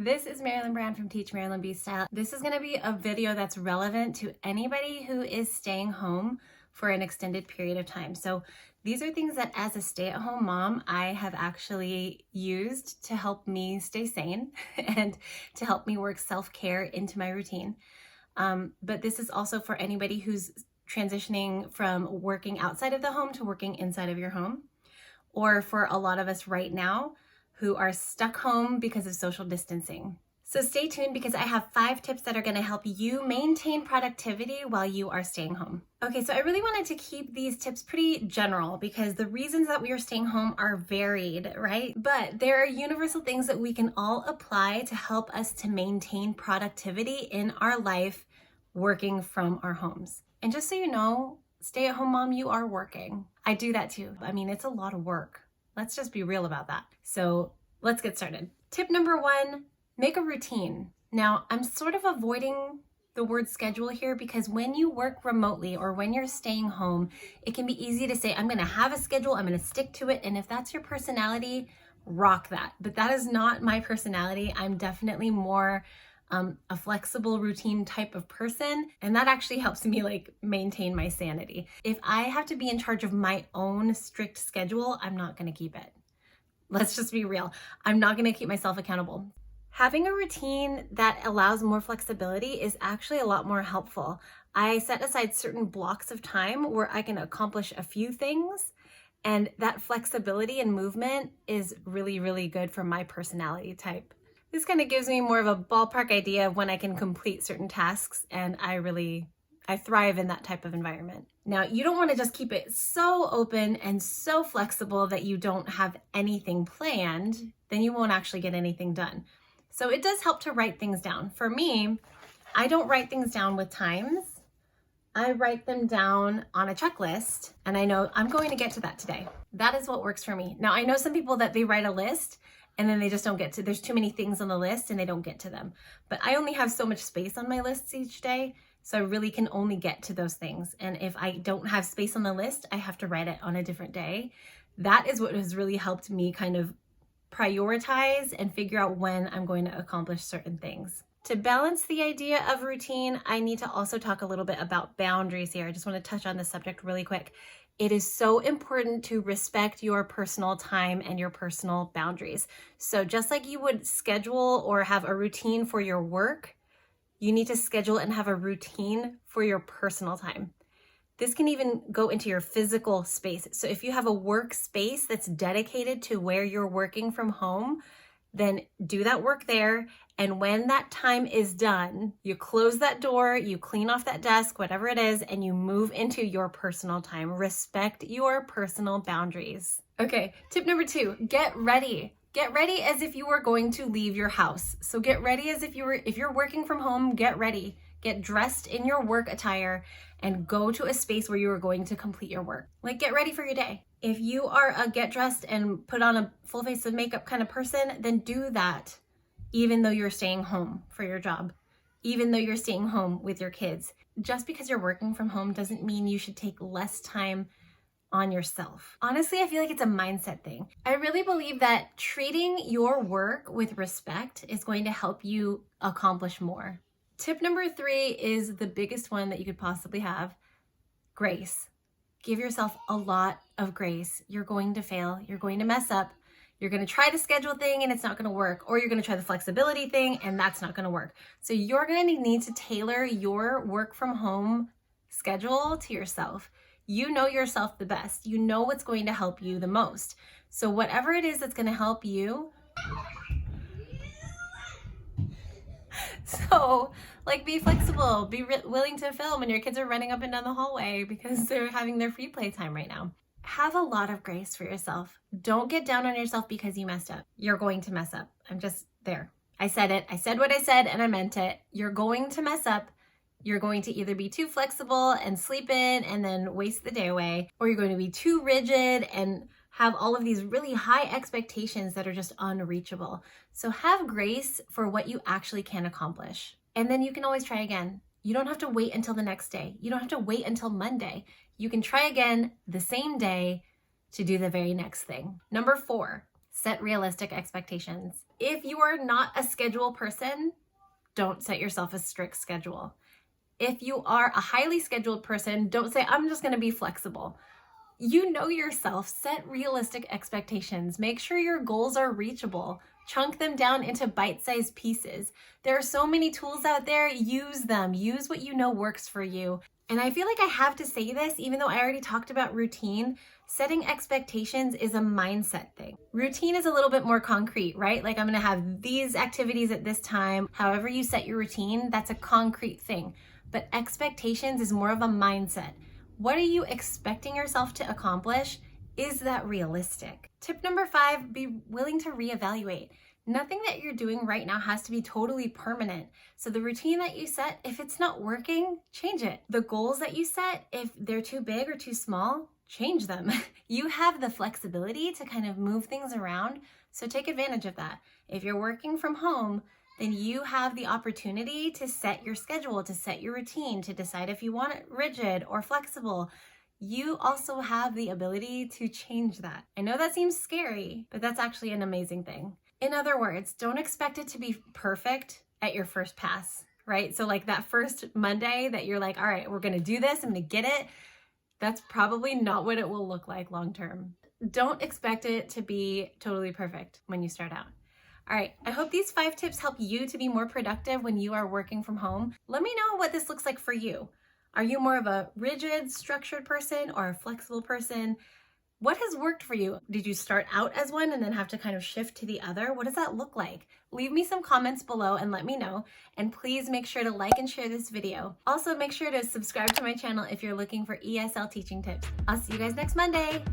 This is Marilyn Brand from Teach Marilyn Be Style. This is going to be a video that's relevant to anybody who is staying home for an extended period of time. So these are things that as a stay-at-home mom, I have actually used to help me stay sane and to help me work self-care into my routine. But this is also for anybody who's transitioning from working outside of the home to working inside of your home, or for a lot of us right now who are stuck home because of social distancing. So stay tuned because I have 5 tips that are going to help you maintain productivity while you are staying home. Okay, so I really wanted to keep these tips pretty general because the reasons that we are staying home are varied, right? But there are universal things that we can all apply to help us to maintain productivity in our life working from our homes. And just so you know, stay-at-home mom, you are working. I do that too. I mean, it's a lot of work. Let's just be real about that. So let's get started. Tip number 1, make a routine. Now, I'm sort of avoiding the word schedule here because when you work remotely or when you're staying home, it can be easy to say, I'm gonna have a schedule, I'm gonna stick to it. And if that's your personality, rock that. But that is not my personality. I'm definitely more a flexible routine type of person. And that actually helps me maintain my sanity. If I have to be in charge of my own strict schedule, I'm not gonna keep it. Let's just be real. I'm not gonna keep myself accountable. Having a routine that allows more flexibility is actually a lot more helpful. I set aside certain blocks of time where I can accomplish a few things, and that flexibility and movement is really, really good for my personality type. This kind of gives me more of a ballpark idea of when I can complete certain tasks, and I thrive in that type of environment. Now, you don't want to just keep it so open and so flexible that you don't have anything planned, then you won't actually get anything done. So it does help to write things down. For me, I don't write things down with times. I write them down on a checklist, and I know I'm going to get to that today. That is what works for me. Now, I know some people that they write a list and then they just don't get to, there's too many things on the list and they don't get to them. But I only have so much space on my lists each day, so I really can only get to those things. And if I don't have space on the list, I have to write it on a different day. That is what has really helped me kind of prioritize and figure out when I'm going to accomplish certain things. To balance the idea of routine, I need to also talk a little bit about boundaries here. I just want to touch on this subject really quick. It is so important to respect your personal time and your personal boundaries. So just like you would schedule or have a routine for your work, you need to schedule and have a routine for your personal time. This can even go into your physical space. So if you have a workspace that's dedicated to where you're working from home, then do that work there. And when that time is done, you close that door, you clean off that desk, whatever it is, and you move into your personal time. Respect your personal boundaries. Okay, tip number 2, get ready. Get ready as if you were going to leave your house. So get ready as if you're working from home, get ready. Get dressed in your work attire and go to a space where you are going to complete your work. Get ready for your day. If you are a get dressed and put on a full face of makeup kind of person, then do that even though you're staying home for your job, even though you're staying home with your kids. Just because you're working from home doesn't mean you should take less time on yourself. Honestly, I feel like it's a mindset thing. I really believe that treating your work with respect is going to help you accomplish more. Tip number 3 is the biggest one that you could possibly have: grace. Give yourself a lot of grace. You're going to fail. You're going to mess up. You're going to try the schedule thing and it's not going to work. Or you're going to try the flexibility thing and that's not going to work. So you're going to need to tailor your work from home schedule to yourself. You know yourself the best. You know what's going to help you the most. So whatever it is that's going to help you, so be flexible, be willing to film when your kids are running up and down the hallway because they're having their free play time right now. Have a lot of grace for yourself. Don't get down on yourself because you messed up. You're going to mess up. I'm just there. I said it. I said what I said and I meant it. You're going to mess up. You're going to either be too flexible and sleep in and then waste the day away, or you're going to be too rigid and have all of these really high expectations that are just unreachable. So have grace for what you actually can accomplish. And then you can always try again. You don't have to wait until the next day. You don't have to wait until Monday. You can try again the same day to do the very next thing. Number 4, Set realistic expectations. If you are not a schedule person, don't set yourself a strict schedule. If you are a highly scheduled person, don't say, I'm just gonna be flexible. You know yourself, set realistic expectations. Make sure your goals are reachable. Chunk them down into bite-sized pieces. There are so many tools out there, use them. Use what you know works for you. And I feel like I have to say this, even though I already talked about routine, setting expectations is a mindset thing. Routine is a little bit more concrete, right? Like I'm gonna have these activities at this time. However you set your routine, that's a concrete thing. But expectations is more of a mindset. What are you expecting yourself to accomplish? Is that realistic? Tip number 5, be willing to reevaluate. Nothing that you're doing right now has to be totally permanent. So the routine that you set, if it's not working, change it. The goals that you set, if they're too big or too small, change them. You have the flexibility to kind of move things around, so take advantage of that. If you're working from home, then you have the opportunity to set your schedule, to set your routine, to decide if you want it rigid or flexible. You also have the ability to change that. I know that seems scary, but that's actually an amazing thing. In other words, don't expect it to be perfect at your first pass, right? So like that first Monday that you're like, all right, we're gonna do this, I'm gonna get it. That's probably not what it will look like long term. Don't expect it to be totally perfect when you start out. All right, I hope these 5 tips help you to be more productive when you are working from home. Let me know what this looks like for you. Are you more of a rigid, structured person or a flexible person? What has worked for you? Did you start out as one and then have to kind of shift to the other? What does that look like? Leave me some comments below and let me know. And please make sure to like and share this video. Also, make sure to subscribe to my channel if you're looking for ESL teaching tips. I'll see you guys next Monday.